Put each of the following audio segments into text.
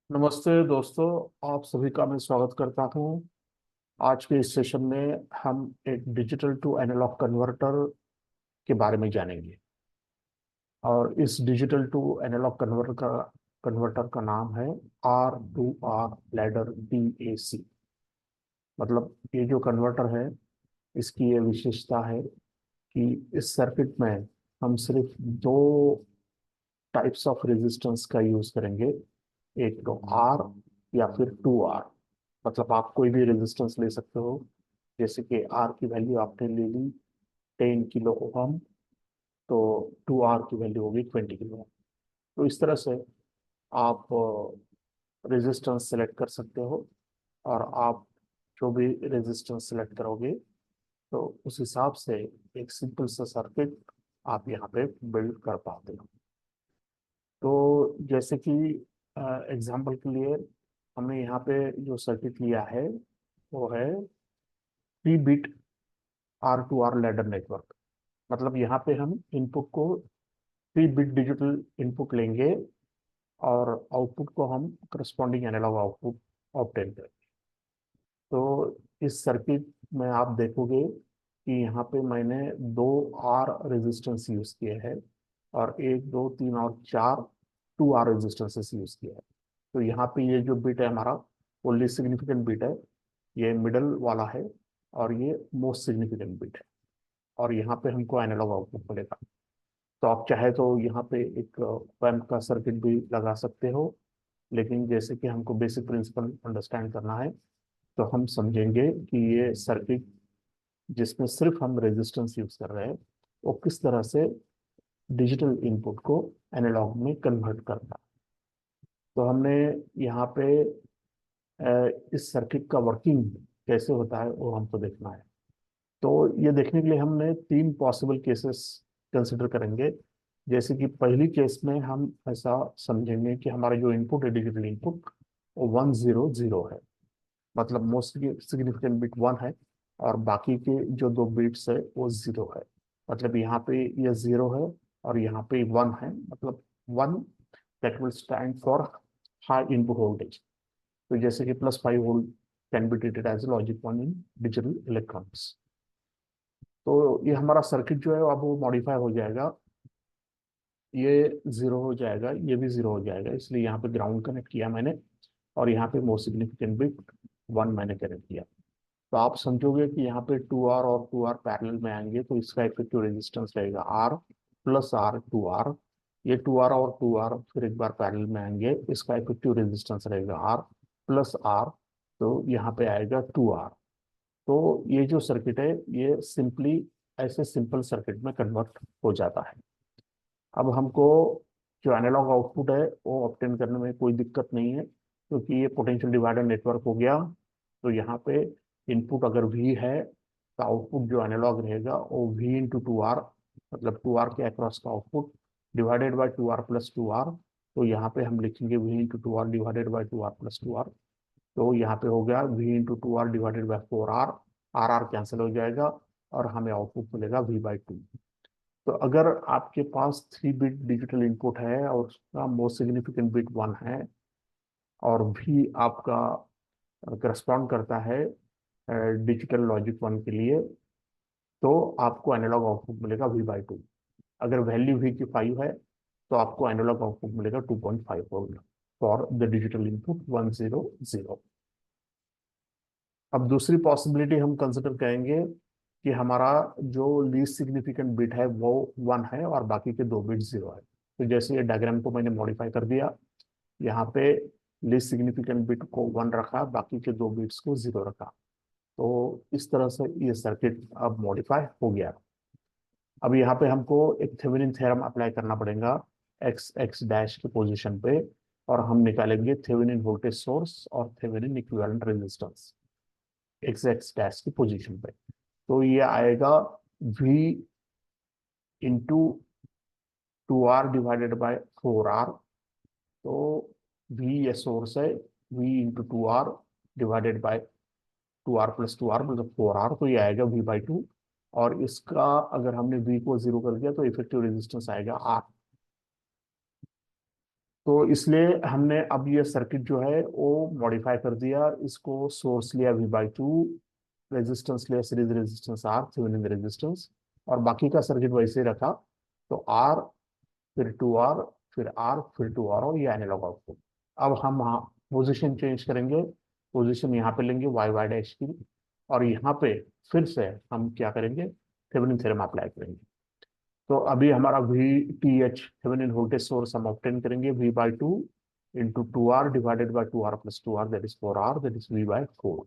नमस्ते दोस्तों। आप सभी का मैं स्वागत करता हूं। आज के इस सेशन में हम एक डिजिटल टू एनालॉग कन्वर्टर के बारे में जानेंगे। और इस डिजिटल टू एनालॉग कन्वर्टर का नाम है R2R लैडर DAC। मतलब ये जो कन्वर्टर है, इसकी ये विशेषता है कि इस सर्किट में हम सिर्फ दो टाइप्स ऑफ रेजिस्टेंस का यूज करेंगे। एक तो आर या फिर 2R। मतलब आप कोई भी रेजिस्टेंस ले सकते हो। जैसे कि आर की वैल्यू आपने ले ली 10 किलो ओहम, तो 2R की वैल्यू होगी 20 किलो। तो इस तरह से आप रेजिस्टेंस सेलेक्ट कर सकते हो। और आप जो भी रेजिस्टेंस सेलेक्ट करोगे, तो उस हिसाब से एक सिंपल सा सर्किट आप यहाँ पे बिल्ड कर पाते हो। तो जैसे कि एग्जाम्पल के लिए हमने यहाँ पे जो सर्किट लिया है वो है 3 बिट R2R लैडर नेटवर्क। मतलब यहाँ पे हम इनपुट को 3 बिट डिजिटल इनपुट लेंगे और आउटपुट को हम करस्पॉन्डिंग एनालॉग आउटपुट ऑब्टेन करेंगे। तो इस सर्किट में आप देखोगे कि यहाँ पे मैंने दो आर रेजिस्टेंस यूज किए हैं और एक दो तीन और चार 2R रेजिस्टेंसेस यूज किए हैं। तो यहाँ पे ये जो बिट है हमारा, वो लीस्ट सिग्निफिकेंट बिट है, ये मिडल वाला है, और ये मोस्ट सिग्निफिकेंट बिट है। और यहाँ पे हमको एनालॉग आउटपुट मिलेगा। तो आप चाहे तो यहाँ पे एक पैम्प का सर्किट भी लगा सकते हो। लेकिन जैसे कि हमको बेसिक प्रिंसिपल अंडरस्टैंड करना है, तो हम समझेंगे कि ये सर्किट जिसमें सिर्फ हम रेजिस्टेंस यूज कर रहे हैं, वो किस तरह से डिजिटल इनपुट को एनालॉग में कन्वर्ट करता है। तो हमने यहाँ पे इस सर्किट का वर्किंग कैसे होता है वो हमको देखना है। तो ये देखने के लिए हमने तीन पॉसिबल केसेस कंसिडर करेंगे। जैसे कि पहली केस में हम ऐसा समझेंगे कि हमारा जो इनपुट है, डिजिटल इनपुट, वो 100 है। मतलब मोस्ट सिग्निफिकेंट बिट 1 है और बाकी के जो दो बिट्स है वो 0 है। मतलब यहाँ पे ये 0 है और यहाँ पे 1 है। मतलब 1 that will stand for high input voltage. तो जैसे कि +5 volt can be treated as logic 1 in digital electronics. तो ये हमारा सर्किट जो है अब वो मॉडिफाई हो जाएगा। ये 0 हो जाएगा, ये भी 0 हो जाएगा, इसलिए यहाँ पे ग्राउंड कनेक्ट किया मैंने। और यहाँ पे मोस्ट सिग्निफिकेंट बिट 1 मैंने कनेक्ट किया। तो आप समझोगे कि यहाँ पे 2R और 2R पैरेलल में आएंगे, तो इसका इफेक्टिव रेजिस्टेंस रहेगा R+R 2R। ये 2R और 2R फिर एक बार पैरेलल में आएंगे, इसका इफेक्टिव रेजिस्टेंस रहेगा R+R। तो यहाँ पे आएगा 2R। तो ये जो सर्किट है, ये सिंपली ऐसे सिंपल सर्किट में कन्वर्ट हो जाता है। अब हमको जो एनालॉग आउटपुट है वो ऑब्टेन करने में कोई दिक्कत नहीं है, क्योंकि ये पोटेंशियल डिवाइडर नेटवर्क हो गया। तो यहाँ पे इनपुट अगर V है, तो आउटपुट जो एनालॉग रहेगा वो V × 2R। मतलब 2R के अक्रॉस का आउटपुट डिवाइडेड बाई 2R+2R। तो यहाँ पे हम लिखेंगे V × 2R divided by 2R+2R। तो यहाँ पे हो गया V × 2R divided by 4R। R cancel हो जाएगा और हमें आउटपुट मिलेगा V/2। तो अगर आपके पास 3 बिट डिजिटल इनपुट है और उसका मोस्ट सिग्निफिकेंट बिट 1 है, और भी आपका करस्पॉन्ड करता है डिजिटल लॉजिक 1 के लिए, तो आपको एनालॉग आउटपुट मिलेगा V/2। अगर वैल्यू V की 5 है, तो आपको एनालॉग आउटपुट मिलेगा 2.5 volt for the digital input 100। अब दूसरी पॉसिबिलिटी हम कंसिडर करेंगे कि हमारा जो लीस्ट सिग्निफिकेंट बिट है वो 1 है और बाकी के दो बिट 0 है। तो जैसे ये डायग्राम को मैंने मॉडिफाई कर दिया, यहाँ पे लीस्ट सिग्निफिकेंट बिट को 1 रखा, बाकी के दो बिट्स को 0 रखा। तो इस तरह से ये सर्किट अब मॉडिफाई हो गया। अब यहाँ पे हमको एक थेवेनिन थ्योरम अप्लाई करना पड़ेगा एक्स एक्स डैश के पोजीशन पे, और हम निकालेंगे थेवेनिन वोल्टेज सोर्स और Thevenin equivalent resistance x x dash की पोजीशन पे। तो ये आएगा V into 2R divided by 4R। तो V ये सोर्स है, V into 2R divided by 2R+2R मतलब 4R। तो ये आएगा V/2। और इसका अगर हमने V को 0 कर दिया तो इफेक्टिव रेजिस्टेंस आएगा R। तो इसलिए हमने अब ये सर्किट जो है वो मॉडिफाई कर दिया, इसको सोर्स लिया V/2, रेजिस्टेंस लिया series resistance R, Thevenin resistance, और बाकी का सर्किट वैसे ही रखा। तो R, फिर 2R, फिर R, फिर 2R, और ये एनालॉग आउटपुट। अब हम यहाँ पोजीशन चेंज करेंगे, पोजीशन यहाँ पे लेंगे y डैश की, और यहाँ पे फिर से हम क्या करेंगे, थेवेनिन थ्योरम अप्लाई करेंगे। तो अभी हमारा VTH थेवेनिन वोल्टेज सोर्स हम ऑब्टेन करेंगे V/2 into 2R divided by 2R plus 2R, that is 4R, that is V/4,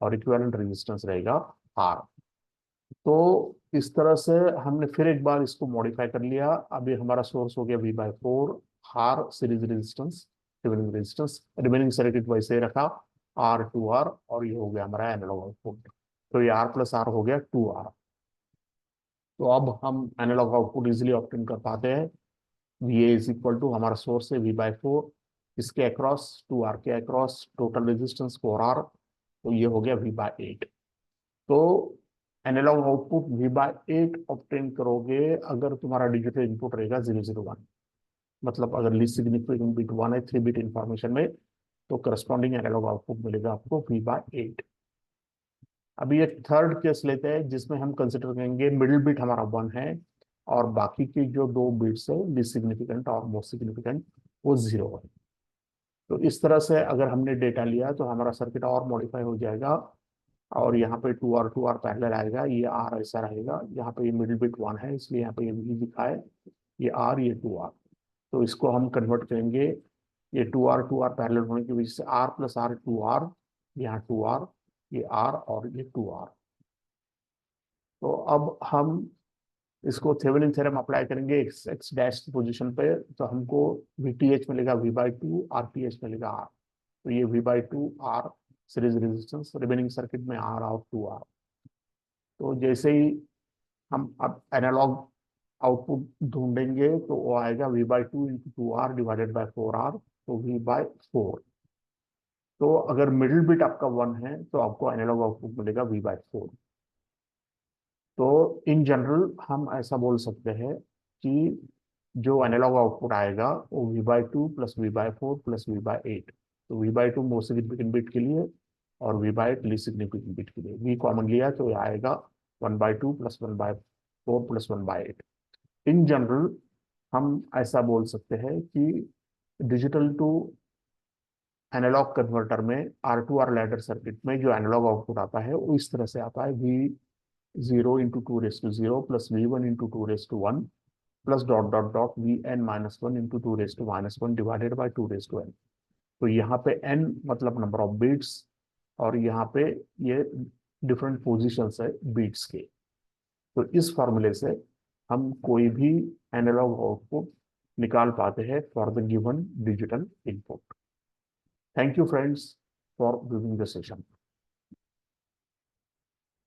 और इक्विवेलेंट रेजिस्टेंस रहेगा R। तो इस तरह से हमने फिर एक बार इसको मॉडिफाई कर लिया। अभी हमारा सोर्स हो गया V/4, R series resistance, Thevenin resistance, remaining circuit वैसे ही रखा, R2R, और ये हो गया हमारा एनालॉग आउटपुट। तो ये R प्लस R हो गया 2R। तो अब हम एनालॉग आउटपुट इजिली ऑब्टेन कर पाते हैं। VA इज इक्वल टू, हमारा सोर्स है V/4, इसके अक्रॉस 2R के अक्रॉस टोटल रेजिस्टेंस 4R, तो ये हो गया V/8। तो एनालॉग आउटपुट V/8 ऑब्टेन करोगे अगर तुम्हारा डिजिटल इनपुट रहेगा 001, मतलब अगर लीस्ट सिग्निफिकेंट बिट 1 है 3 बिट इंफॉर्मेशन में, तो करस्पॉन्डिंग एनालॉग आउटपुट मिलेगा आपको V/8। अभी एक थर्ड केस लेते हैं जिसमें हम कंसिडर करेंगे मिडिल बिट हमारा 1 है, और बाकी की जो दो बिट्स है लीस्ट सिग्निफिकेंट और मोस्ट सिग्निफिकेंट वो 0 है। तो इस तरह से अगर हमने डेटा लिया तो हमारा सर्किट और मॉडिफाई हो जाएगा, और यहाँ पे 2R पैरेलल आएगा, ये R ऐसा रहेगा, यहाँ पे ये मिडिल बिट 1 है इसलिए यहाँ पे ये V लिखा है, ये R, ये 2R। तो इसको हम कन्वर्ट करेंगे, ये 2R पैरेलल होने की वजह से R प्लस R 2R, यहाँ 2R, ये R, और ये 2R। तो अब हम इसको थेवेनिन थ्योरम अप्लाई करेंगे एक्स एक्स डैश की पोजीशन पे, तो हमको VTH मिलेगा V/2, RTH मिलेगा R। तो ये V/2 R series resistance, remaining circuit में R और 2R। तो जैसे ही हम अब एनालॉग आउटपुट ढूंढेंगे तो वो आएगा V/2 into 2R divided by 4R, तो V/4। तो अगर मिडिल बिट आपका 1 है तो आपको एनालॉग आउटपुट मिलेगा V/4। तो इन जनरल हम ऐसा बोल सकते हैं कि जो एनालॉग आउटपुट आएगा वो V/2 plus V/4 plus V/8। तो V/2 मोस्ट सिग्निफिकेंट बिट के लिए और V/8 लीस्ट सिग्निफिकेंट बिट के लिए, V कॉमन लिया तो ये आएगा 1/2 प्लस 1/4 प्लस 1/8। इन जनरल हम ऐसा बोल सकते हैं कि डिजिटल टू एनालॉग कन्वर्टर में R2R लैडर सर्किट में जो एनालॉग आउटपुट आता है वो इस तरह से आता है, V0 into 2 raise to 0 plus V1 into 2 raise to 1 plus dot dot dot Vn-1 into 2 raise to 1 divided by 2 raise to n। तो यहाँ पे n मतलब नंबर ऑफ बीट्स, और यहाँ पे ये डिफरेंट पोजिशंस है बीट्स के। तो इस फॉर्मूले से हम कोई भी एनालॉग आउटपुट निकाल पाते हैं for the given digital input. Thank you friends for viewing the session.